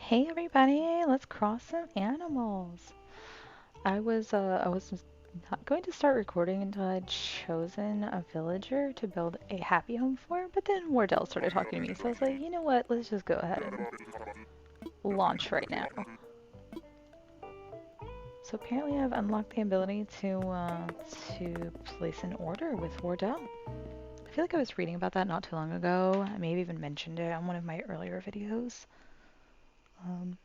Hey everybody, let's cross some animals. I was not going to start recording until I'd chosen a villager to build a happy home for, but then Wardell started talking to me, so I was like, you know what, let's just go ahead and launch right now. So apparently I've unlocked the ability to place an order with Wardell. I feel like I was reading about that not too long ago. I may have even mentioned it on one of my earlier videos. Um,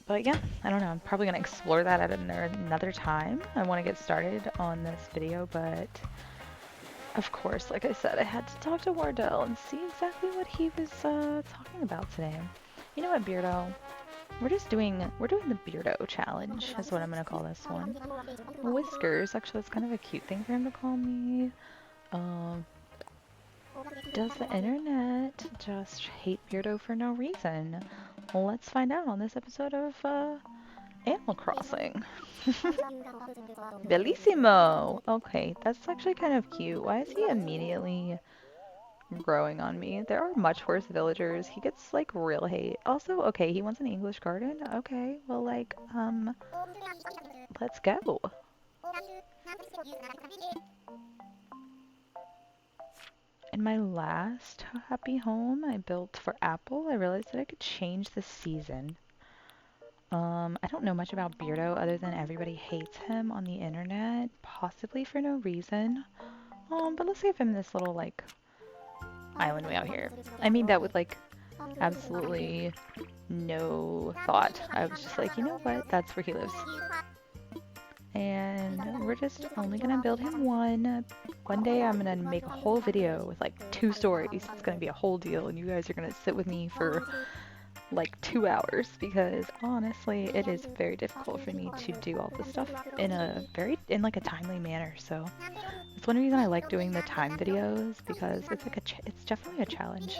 But yeah, I don't know. I'm probably going to explore that at another time. I want to get started on this video, but of course, like I said, I had to talk to Wardell and see exactly what he was talking about today. You know what, Beardo? We're doing the Beardo challenge, is what I'm going to call this one. Whiskers, actually, that's kind of a cute thing for him to call me. Um, does the internet just hate Beardo for no reason? Well, let's find out on this episode of Animal Crossing. Bellissimo! Okay, that's actually kind of cute. Why is he immediately growing on me? There are much worse villagers. He gets like real hate. Also, okay, he wants an English garden. Okay, well, like, let's go. In my last happy home I built for Apple, I realized that I could change the season. I don't know much about Beardo other than everybody hates him on the internet, possibly for no reason. But let's give him this little, like, island way out here. I mean that with, like, absolutely no thought. I was just like, you know what? That's where he lives. And we're just only gonna build him one. One day I'm gonna make a whole video with, like, 2 stories. It's gonna be a whole deal, and you guys are gonna sit with me for like 2 hours because honestly it is very difficult for me to do all this stuff in like a timely manner. So it's one reason I like doing the time videos, because it's like it's definitely a challenge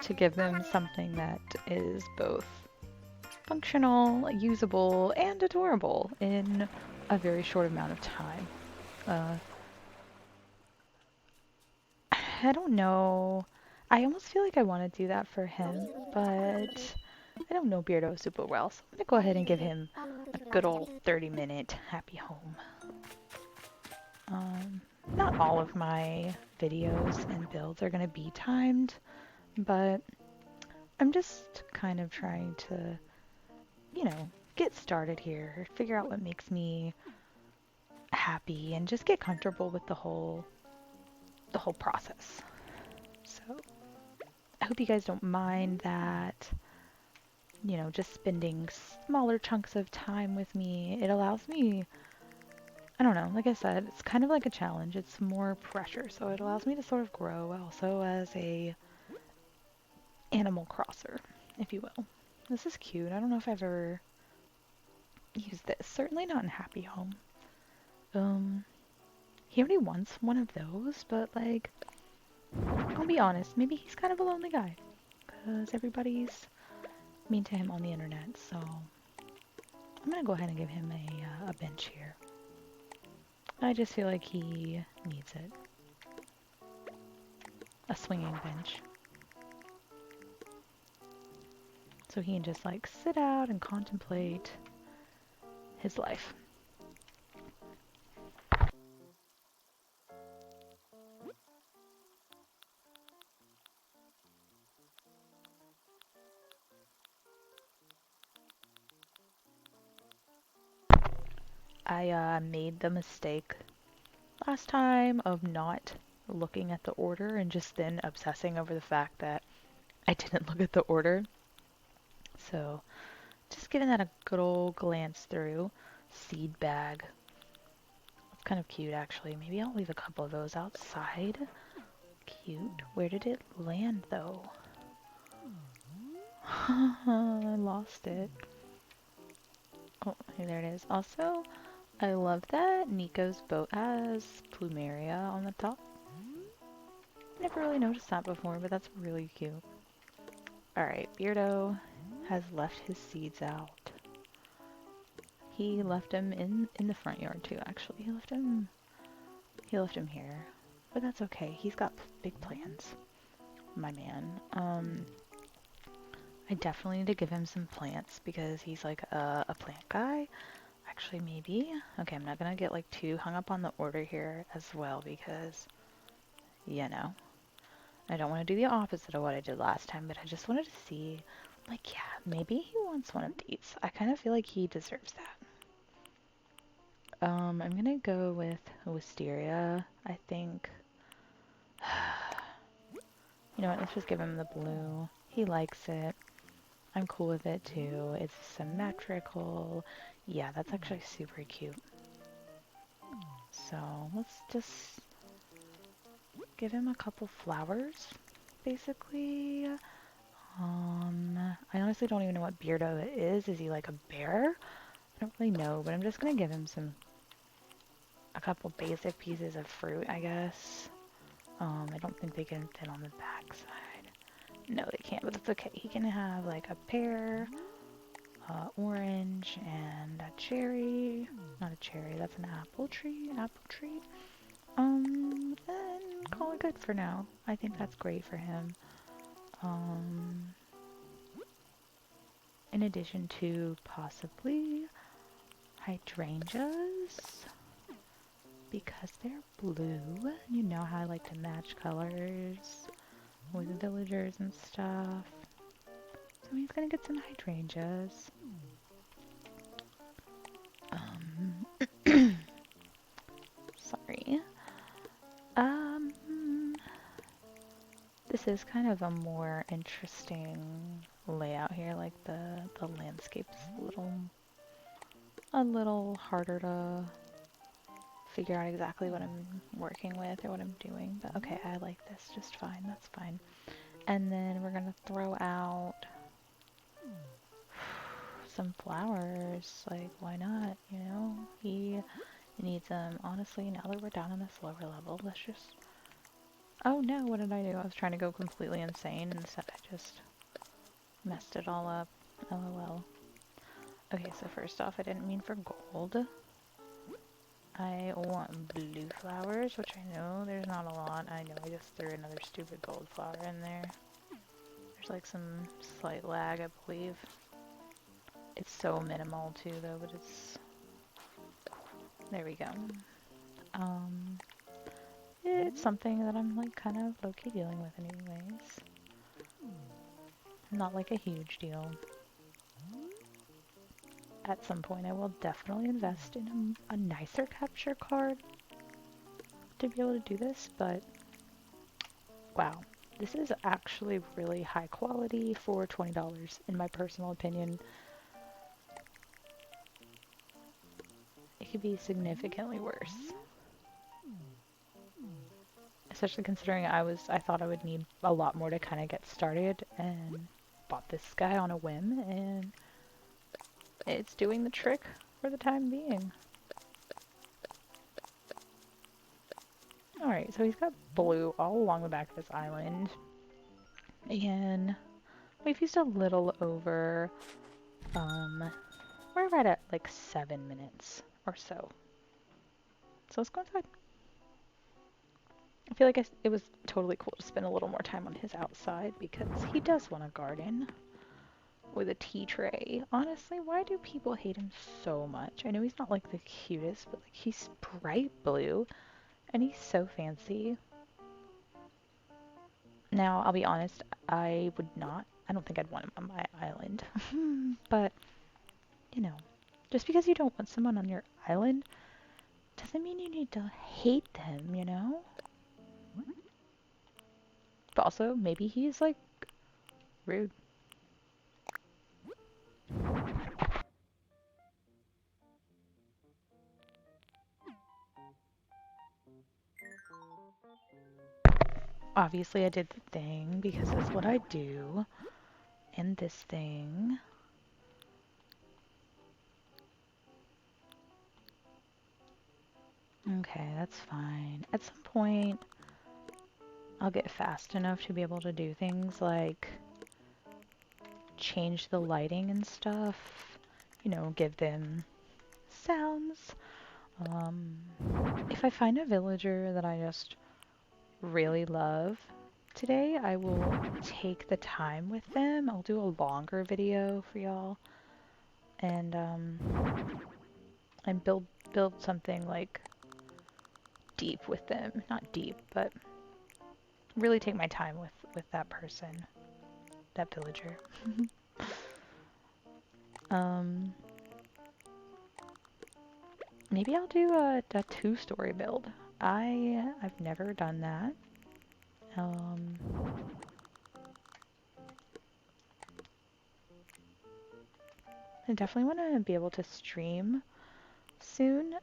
to give them something that is both functional, usable, and adorable in a very short amount of time. uh, I don't know, I almost feel like I want to do that for him, but I don't know Beardo super well, so I'm gonna go ahead and give him a good old 30-minute happy home. Um, Not all of my videos and builds are gonna be timed, but I'm just kind of trying to, you know, get started here, figure out what makes me happy, and just get comfortable with the whole process. So I hope you guys don't mind that, just spending smaller chunks of time with me. It allows me, I don't know, like I said, it's kind of like a challenge. It's more pressure, so it allows me to sort of grow also as a animal crosser, if you will. This is cute. I don't know if I've ever used this. Certainly not in Happy Home. Um, he already wants one of those, but like, I'll be honest, maybe he's kind of a lonely guy, because everybody's mean to him on the internet, so I'm gonna go ahead and give him a bench here. I just feel like he needs it. A swinging bench. So he can just like sit out and contemplate his life. I made the mistake last time of not looking at the order and just then obsessing over the fact that I didn't look at the order. So just giving that a good old glance through. Seed bag. That's kind of cute actually. Maybe I'll leave a couple of those outside. Cute. Where did it land though? I lost it. Oh, hey, there it is. Also, I love that Nico's boat has plumeria on the top. Never really noticed that before, but that's really cute. Alright, Beardo has left his seeds out. He left them in the front yard too, actually. He left him here. But that's okay. He's got big plans. My man. I definitely need to give him some plants because he's like a plant guy. Actually, maybe. Okay, I'm not gonna get like too hung up on the order here as well because, you know, I don't want to do the opposite of what I did last time, but I just wanted to see, like, yeah, maybe he wants one of these. I kind of feel like he deserves that. I'm gonna go with Wisteria, I think. You know what, let's just give him the blue. He likes it. I'm cool with it too. It's symmetrical. Yeah, that's actually super cute. So let's just give him a couple flowers, basically. I honestly don't even know what Beardo is. Is he like a bear? I don't really know, but I'm just gonna give him a couple basic pieces of fruit, I guess. I don't think they can fit on the back side. No, they can't, but that's okay. He can have like a pear, orange, and a cherry. Not a cherry, that's an apple tree. Apple tree. Then call it good for now. I think that's great for him. In addition to possibly hydrangeas, because they're blue. You know how I like to match colors with villagers and stuff. So he's gonna get some hydrangeas. Sorry. This is kind of a more interesting layout here. Like the landscape's a little harder to figure out exactly what I'm working with or what I'm doing. But okay, I like this just fine. That's fine. And then we're gonna throw out some flowers. Like, why not? You know, he needs them. Honestly, now that we're down on this lower level, let's just... Oh no, what did I do? I was trying to go completely insane. Instead, I just messed it all up. LOL. Okay, so first off, I didn't mean for gold. I want blue flowers, which I know there's not a lot. I know I just threw another stupid gold flower in there. There's like some slight lag, I believe. It's so minimal too, though, but it's... There we go. It's something that I'm like kind of low-key dealing with anyways. Not like a huge deal. At some point I will definitely invest in a nicer capture card to be able to do this, but wow. This is actually really high quality for $20 in my personal opinion. It could be significantly worse. Especially considering I thought I would need a lot more to kind of get started and bought this guy on a whim and it's doing the trick for the time being. Alright, so he's got blue all along the back of his island. And we've used a little over, we're right at like 7 minutes or so. So let's go inside. I feel like it was totally cool to spend a little more time on his outside because he does want a garden with a tea tray. Honestly, why do people hate him so much? I know he's not like the cutest, but like he's bright blue and he's so fancy. Now, I'll be honest, I don't think I'd want him on my island. But, you know, just because you don't want someone on your island doesn't mean you need to hate them, you know? But also, maybe he's like rude. Obviously, I did the thing because that's what I do. And this thing. Okay, that's fine. At some point, I'll get fast enough to be able to do things like change the lighting and stuff. You know, give them sounds. If I find a villager that I just really love today I will take the time with them. I'll do a longer video for y'all and build something like deep with them. Not deep, but really take my time with that person, that villager. um Maybe I'll do a two-story build. I've never done that. Um I definitely want to be able to stream soon.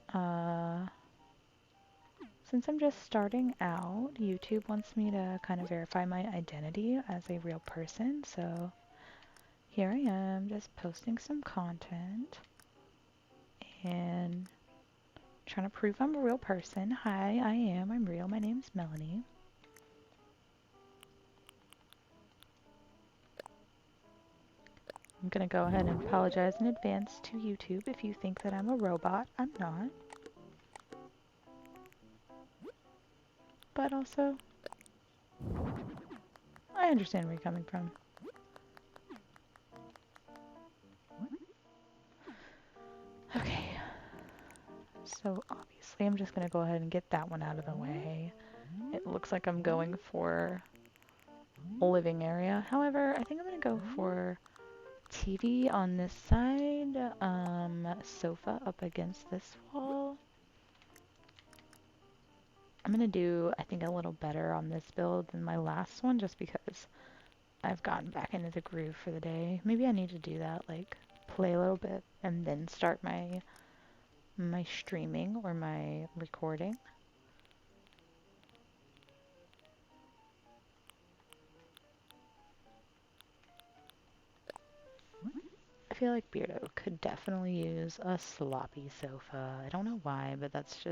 Since I'm just starting out, YouTube wants me to kind of verify my identity as a real person, so here I am just posting some content and trying to prove I'm a real person. Hi, I'm real. My name's Melanie. I'm gonna go ahead and apologize in advance to YouTube if you think that I'm a robot. I'm not. But also, I understand where you're coming from. Okay. So obviously I'm just gonna go ahead and get that one out of the way. It looks like I'm going for a living area. However, I think I'm gonna go for TV on this side, sofa up against this wall. I'm gonna do, I think, a little better on this build than my last one just because I've gotten back into the groove for the day. Maybe I need to do that, like play a little bit and then start my streaming or my recording. I feel like Beardo could definitely use a sloppy sofa. I don't know why, but that's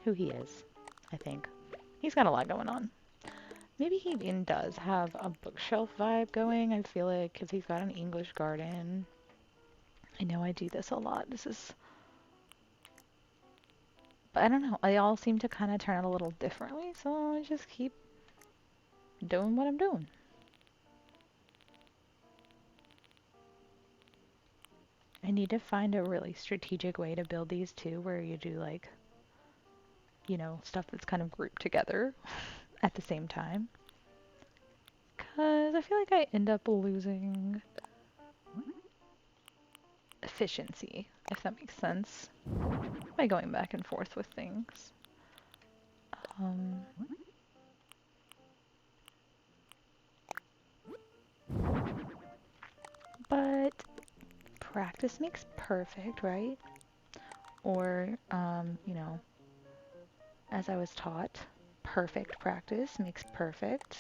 who he is, I think. He's got a lot going on. Maybe he even does have a bookshelf vibe going, I feel like, because he's got an English garden. I know I do this a lot. But I don't know. They all seem to kind of turn out a little differently, so I just keep doing what I'm doing. I need to find a really strategic way to build these too, where you do like, you know, stuff that's kind of grouped together at the same time. Because I feel like I end up losing efficiency, if that makes sense, by going back and forth with things. Um, but practice makes perfect, right? Or, you know, as I was taught, perfect practice makes perfect.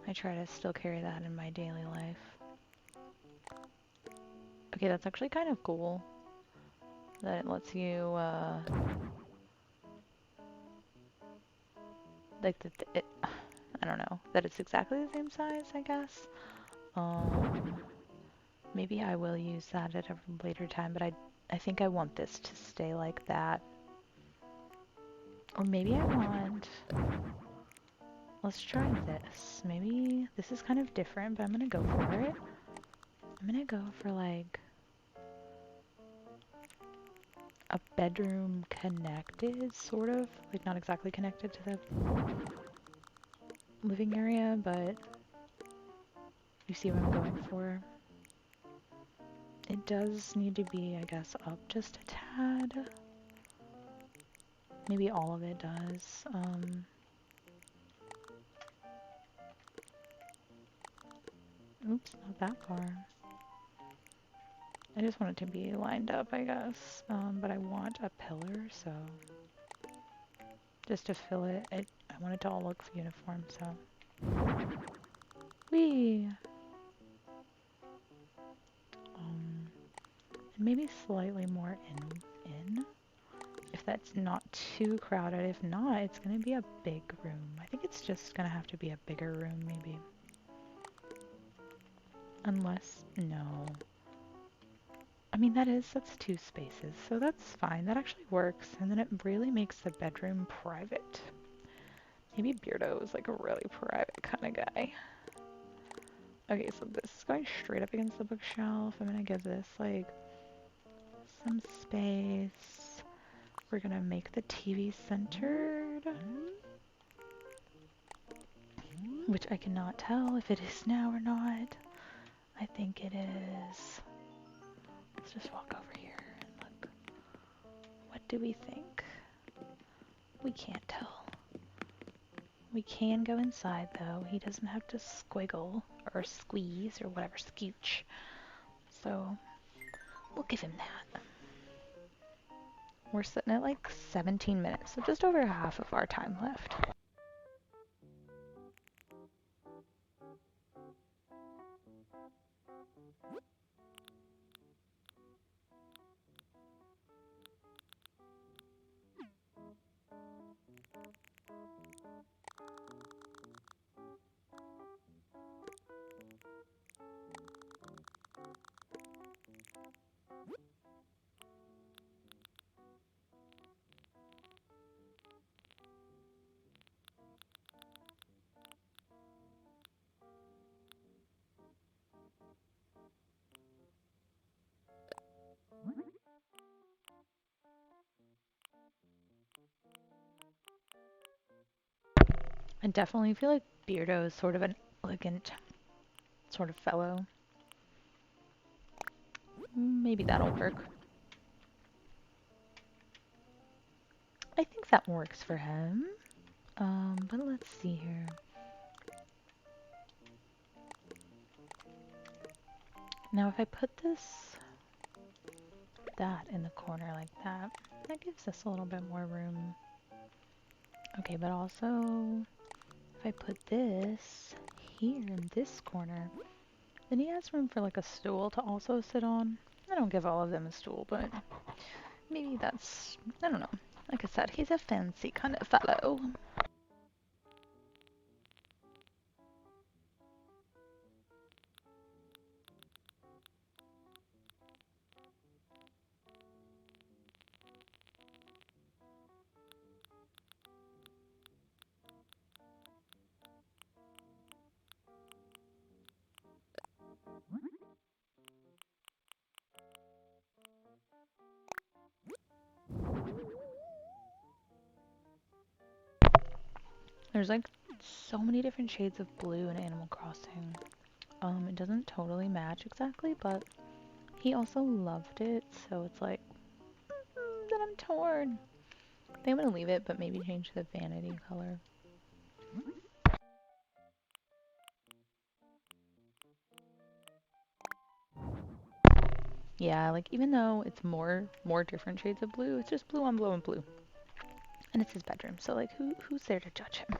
I try to still carry that in my daily life. Okay, that's actually kind of cool. That it lets you, like, I don't know, that it's exactly the same size, I guess. Maybe I will use that at a later time, but I think I want this to stay like that. Or maybe I want... Let's try this. Maybe this is kind of different, but I'm gonna go for it. I'm gonna go for, like, a bedroom connected, sort of. Like, not exactly connected to the living area, but you see what I'm going for. It does need to be, I guess, up just a tad. Maybe all of it does. Oops, not that far. I just want it to be lined up, I guess. But I want a pillar, so just to fill it, I want it to all look uniform, so. Whee! And maybe slightly more in. If that's not too crowded. If not, it's gonna be a big room. I think it's just gonna have to be a bigger room, maybe. Unless, no. I mean, that's two spaces, so that's fine. That actually works, and then it really makes the bedroom private. Maybe Beardo is like a really private kind of guy. Okay, so this is going straight up against the bookshelf. I'm gonna give this like some space. We're gonna make the TV centered, which I cannot tell if it is now or not. I think it is. Let's just walk over here and look. What do we think? We can't tell. We can go inside though. He doesn't have to squiggle or squeeze or whatever, scooch. So we'll give him that. We're sitting at like 17 minutes, so just over half of our time left. I definitely feel like Beardo is sort of an elegant sort of fellow. Maybe that'll work. I think that works for him. But let's see here. Now if I put that in the corner like that, that gives us a little bit more room. Okay, but also if I put this here in this corner, then he has room for like a stool to also sit on. I don't give all of them a stool, but maybe that's, I don't know. Like I said, he's a fancy kind of fellow. There's like so many different shades of blue in Animal Crossing. It doesn't totally match exactly, but he also loved it, so it's like, then I'm torn. I think I'm gonna leave it, but maybe change the vanity color. Yeah, like even though it's more different shades of blue, it's just blue on blue on blue. And it's his bedroom, so like who's there to judge him?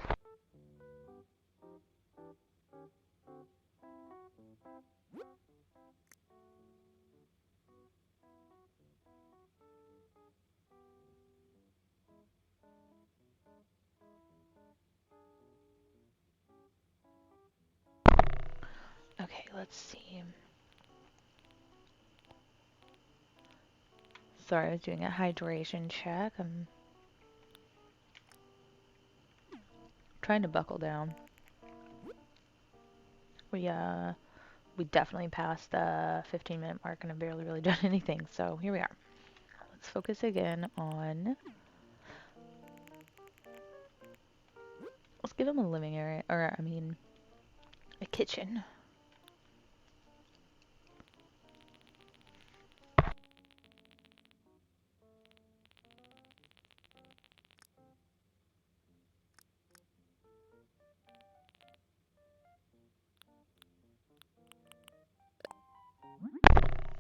Okay, let's see. Sorry, I was doing a hydration check. I'm trying to buckle down. We definitely passed the 15-minute mark and I've barely really done anything, so here we are. Let's focus again on... Let's give him a living area, or I mean, a kitchen.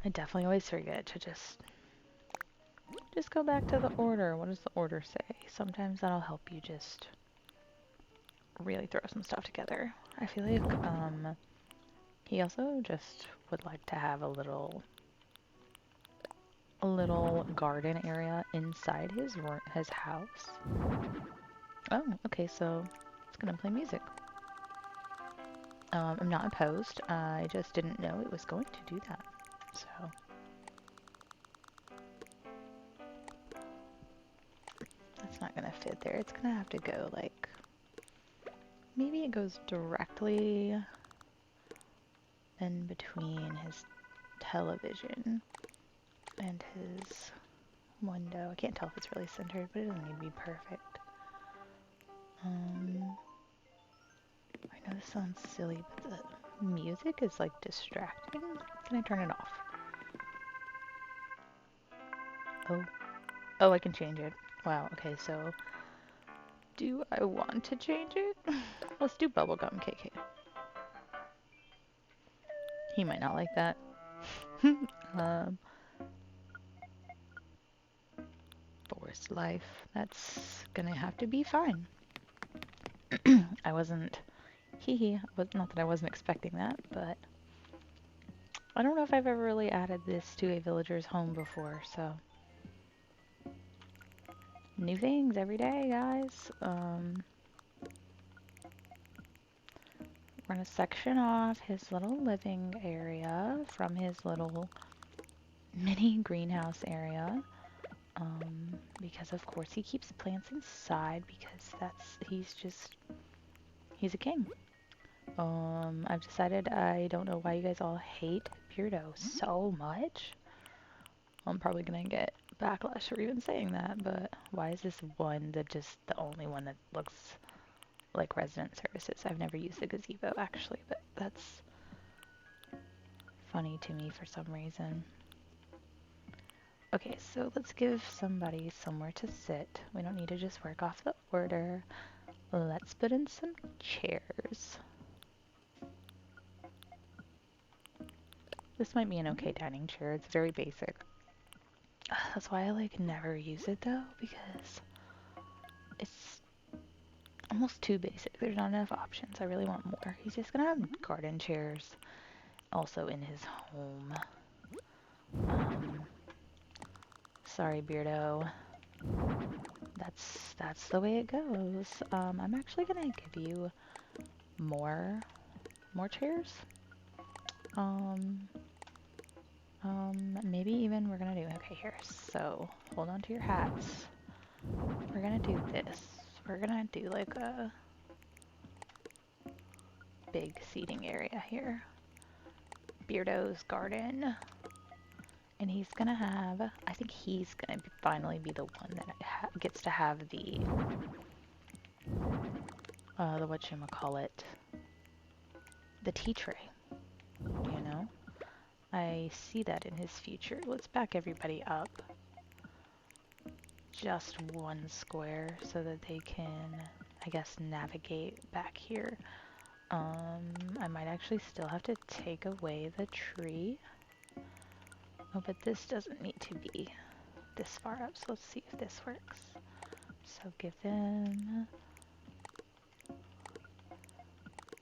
I definitely always forget to just go back to the order. What does the order say? Sometimes that'll help you just really throw some stuff together. I feel like he also just would like to have a little garden area inside his house. Oh, okay, so it's gonna play music. I'm not opposed. I just didn't know it was going to do that. So not gonna fit there. It's gonna have to go like, maybe it goes directly in between his television and his window. I can't tell if it's really centered, but it doesn't need to be perfect. I know this sounds silly, but the music is like distracting. Can I turn it off? Oh. Oh, I can change it. Wow, okay, so do I want to change it? Let's do bubblegum KK. He might not like that. Forest life. That's gonna have to be fine. I wasn't... not that I wasn't expecting that, but... I don't know if I've ever really added this to a villager's home before, so... New things every day, guys. We're gonna section off his little living area from his little mini greenhouse area. Because of course he keeps plants inside because he's a king. I've decided I don't know why you guys all hate Beardo so much. I'm probably gonna get backlash for even saying that, but why is this one the only one that looks like resident services? I've never used the gazebo actually, but that's funny to me for some reason. Okay, so let's give somebody somewhere to sit. We don't need to just work off the order. Let's put in some chairs. This might be an okay dining chair. It's very basic. That's why I like never use it though, because it's almost too basic. There's not enough options. I really want more. He's just gonna have garden chairs also in his home. Sorry, Beardo. That's the way it goes. I'm actually gonna give you more chairs. Maybe even we're gonna do, okay, here, so hold on to your hats. We're gonna do this. We're gonna do like a big seating area here. Beardo's garden. And he's gonna have, I think he's gonna finally be the one that gets to have the whatchamacallit, the tea tray, you know? I see that in his future. Let's back everybody up just one square so that they can, I guess, navigate back here. I might actually still have to take away the tree. Oh, but this doesn't need to be this far up, so let's see if this works. So give them...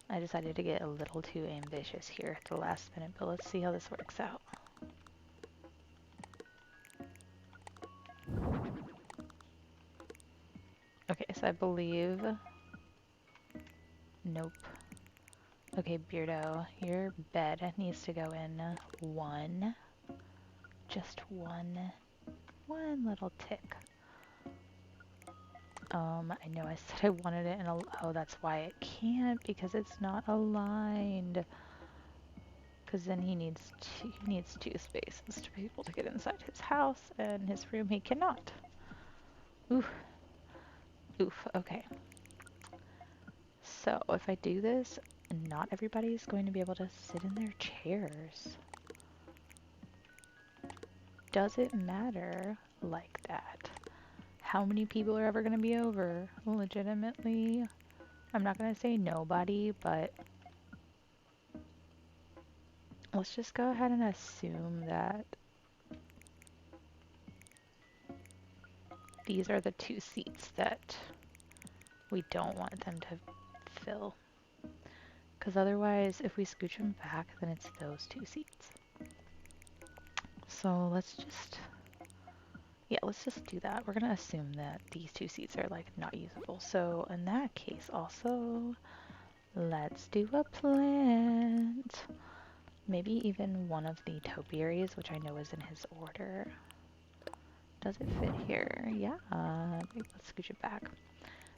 I decided to get a little too ambitious here at the last minute, but let's see how this works out. Okay, so I believe... Nope. Okay, Beardo, your bed needs to go in one. Just one little tick. I know I said I wanted it in a... Oh, that's why it can't, because it's not aligned. Because then he needs two spaces to be able to get inside his house, and his room he cannot. Oof. Oof, okay. So, if I do this, not everybody is going to be able to sit in their chairs. Does it matter like that? How many people are ever going to be over? Legitimately, I'm not going to say nobody, but let's just go ahead and assume that these are the two seats that we don't want them to fill. Because otherwise, if we scooch them back, then it's those two seats. So let's just... Yeah, let's just do that. We're gonna assume that these two seats are like not usable. So in that case also, let's do a plant. Maybe even one of the topiaries, which I know is in his order. Does it fit here? Yeah. Maybe let's scooch it back.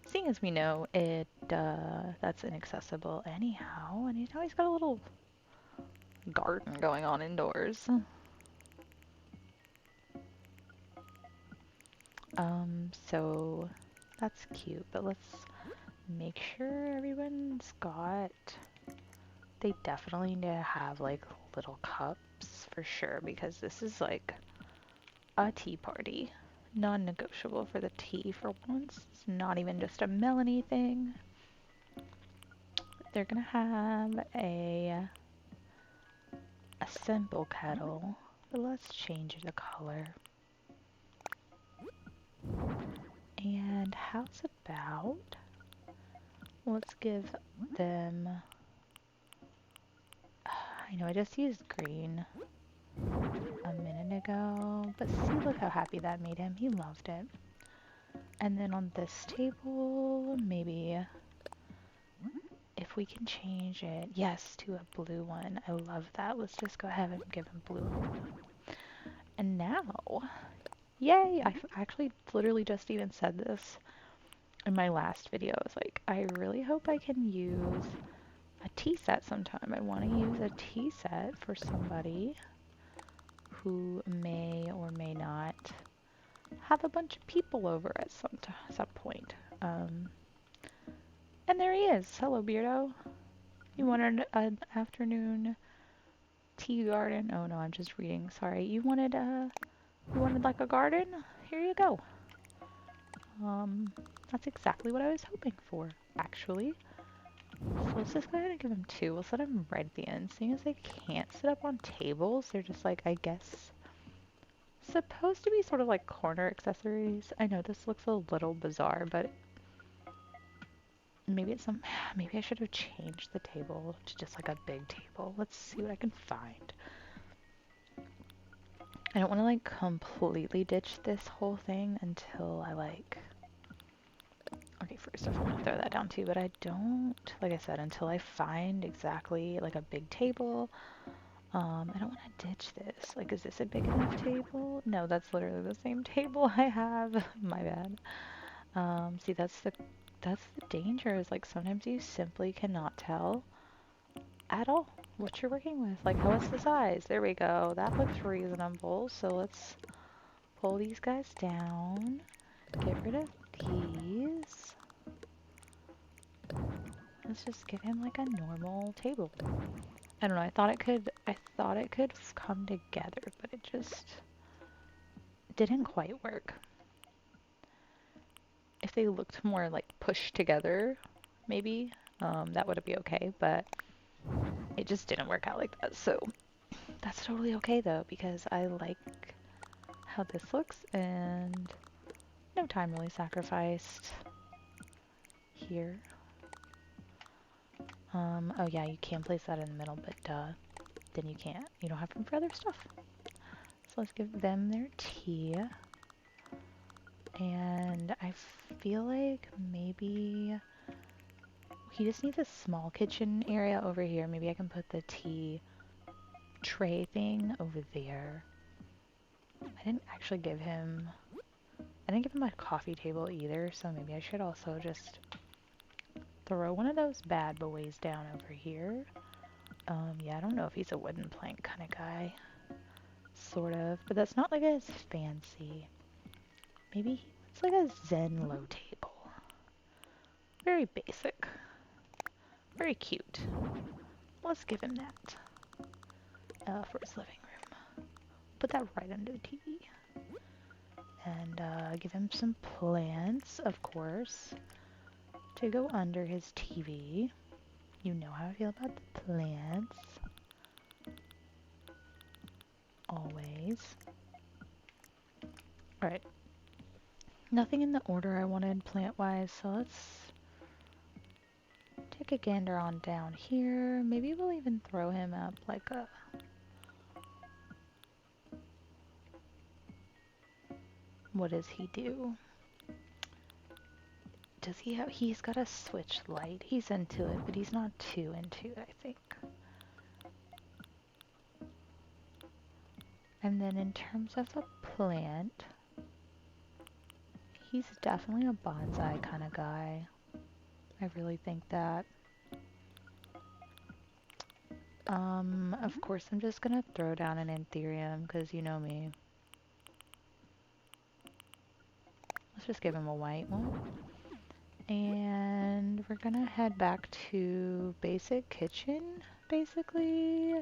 Seeing as we know it, that's inaccessible anyhow, and now he's got a little garden going on indoors. So that's cute, but let's make sure everyone's got... They definitely need to have like little cups for sure, because this is like a tea party. Non-negotiable for the tea for once. It's not even just a Melanie thing. They're gonna have a simple kettle, but let's change the color. And how's about, let's give them, I know I just used green a minute ago, but see, look how happy that made him. He loved it. And then on this table, maybe if we can change it, yes, to a blue one. I love that. Let's just go ahead and give him blue. And now, yay! I actually literally just even said this in my last video. It's like, I really hope I can use a tea set sometime. I want to use a tea set for somebody who may or may not have a bunch of people over at some point. And there he is. Hello, Beardo. You wanted an afternoon tea garden? Oh no, I'm just reading. Sorry. You wanted like a garden? Here you go. That's exactly what I was hoping for, actually. So let's just go ahead and give him two. Let's let him right at the end. Seeing as they can't sit up on tables, they're just like, I guess, supposed to be sort of like corner accessories. I know this looks a little bizarre, but maybe it's some, maybe I should have changed the table to just like a big table. Let's see what I can find. I don't want to like completely ditch this whole thing until I like, okay, first off, I'm gonna throw that down too, but I don't, like I said, until I find exactly like a big table. I don't want to ditch this. Like, is this a big enough table? No, that's literally the same table I have. My bad. See, that's the danger, is like sometimes you simply cannot tell at all what you're working with. Like, what's the size? There we go. That looks reasonable. So let's pull these guys down. Get rid of these. Let's just give him like a normal table. I don't know, I thought it could come together, but it just didn't quite work. If they looked more like pushed together, maybe, that would be okay, but it just didn't work out like that. So that's totally okay though, because I like how this looks and no time really sacrificed here. Oh yeah, you can place that in the middle, but then you can't. You don't have room for other stuff. So let's give them their tea. And I feel like maybe he just needs a small kitchen area over here. Maybe I can put the tea tray thing over there. I didn't actually give him... I didn't give him a coffee table either, so maybe I should also just throw one of those bad boys down over here. Yeah, I don't know if he's a wooden plank kind of guy. Sort of, but that's not like as fancy. Maybe it's like a Zen low table. Very basic. Very cute. Let's give him that for his living room. Put that right under the TV. And give him some plants, of course, to go under his TV. You know how I feel about the plants. Always. Alright. Nothing in the order I wanted plant-wise, so let's take a gander on down here. Maybe we'll even throw him up like a... What does he do? Does he have... He's got a switch light. He's into it, but he's not too into it, I think. And then in terms of a plant, He's definitely a bonsai kind of guy. I really think that. Of course I'm just gonna throw down an Anthurium, because you know me. Let's just give him a white one. And we're gonna head back to basic kitchen, basically.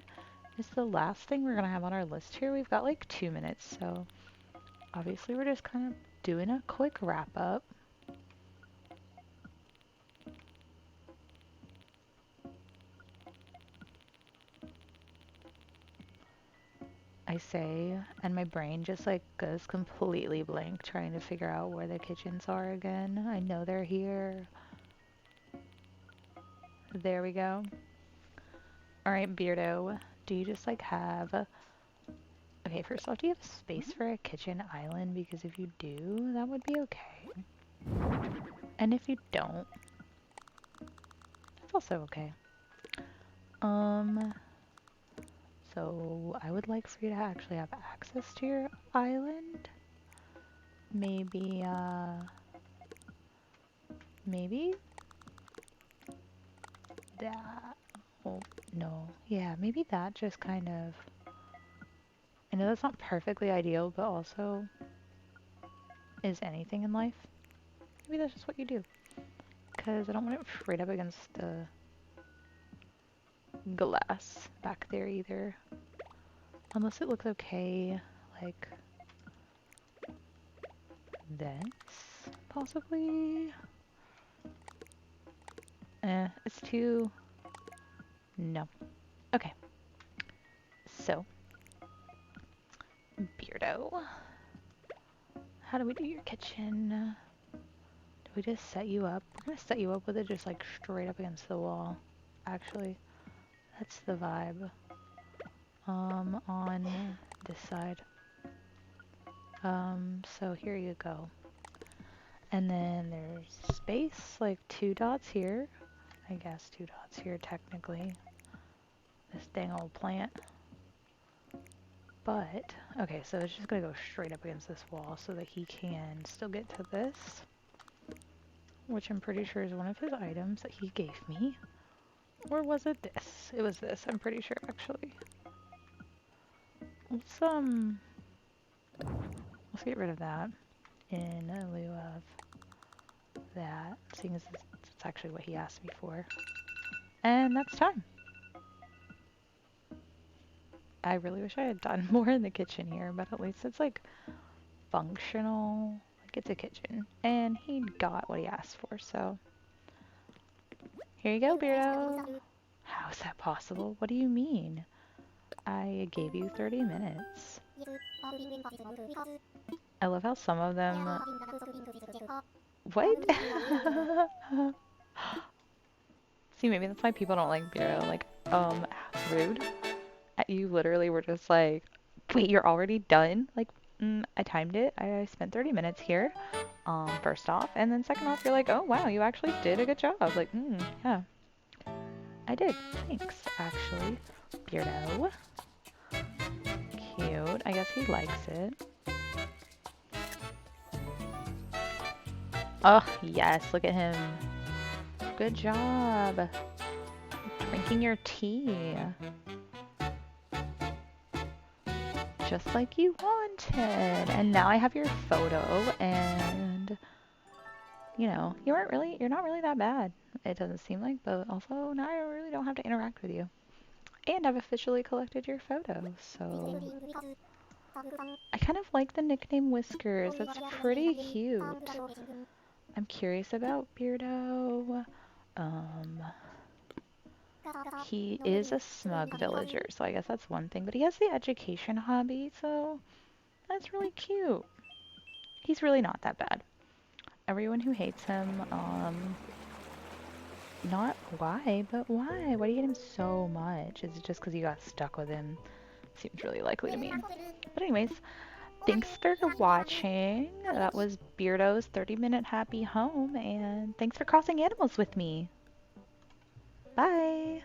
It's the last thing we're gonna have on our list here. We've got like 2 minutes, so obviously we're just kind of doing a quick wrap up. I say, and my brain just like goes completely blank trying to figure out where the kitchens are again. I know they're here. There we go. Alright, Beardo, do you just like have... Okay, first off, do you have space for a kitchen island? Because if you do, that would be okay. And if you don't, that's also okay. So I would like for you to actually have access to your island. Maybe, maybe that. Oh, no. Yeah, maybe that just kind of... I know that's not perfectly ideal, but also is anything in life. Maybe that's just what you do. Because I don't want it right up against the glass back there either. Unless it looks okay, like this, possibly. It's too... No. Okay. So, Beardo, how do we do your kitchen? Do we just set you up? We're gonna set you up with it just like straight up against the wall. Actually, that's the vibe. On this side. So here you go. And then there's space, like 2 dots here. I guess 2 dots here technically. This dang old plant. But, okay, so it's just gonna go straight up against this wall so that he can still get to this. Which I'm pretty sure is one of his items that he gave me. Or was it this? It was this, I'm pretty sure, actually. Let's get rid of that in lieu of that, seeing as it's actually what he asked me for. And that's time. I really wish I had done more in the kitchen here, but at least it's like functional. Like it's a kitchen. And he got what he asked for, so. Here you go, Beardo. How is that possible? What do you mean? I gave you 30 minutes. I love how some of them... What? See, maybe that's why people don't like Beardo. Like, rude. You literally were just like, wait, you're already done? Like, I timed it. I spent 30 minutes here, first off. And then second off, you're like, oh, wow, you actually did a good job. Like, yeah. I did. Thanks, actually. Beardo. Cute. I guess he likes it. Oh, yes. Look at him. Good job. Drinking your tea. Just like you wanted. And now I have your photo, and you know, you're not really that bad. It doesn't seem like, but also now I really don't have to interact with you. And I've officially collected your photo, so I kind of like the nickname Whiskers. That's pretty cute. I'm curious about Beardo. He is a smug villager, so I guess that's one thing. But he has the education hobby, so that's really cute. He's really not that bad. Everyone who hates him, not why, but why? Why do you hate him so much? Is it just because you got stuck with him? Seems really likely to me. But anyways, thanks for watching. That was Beardo's 30-minute happy home, and thanks for crossing animals with me. Bye!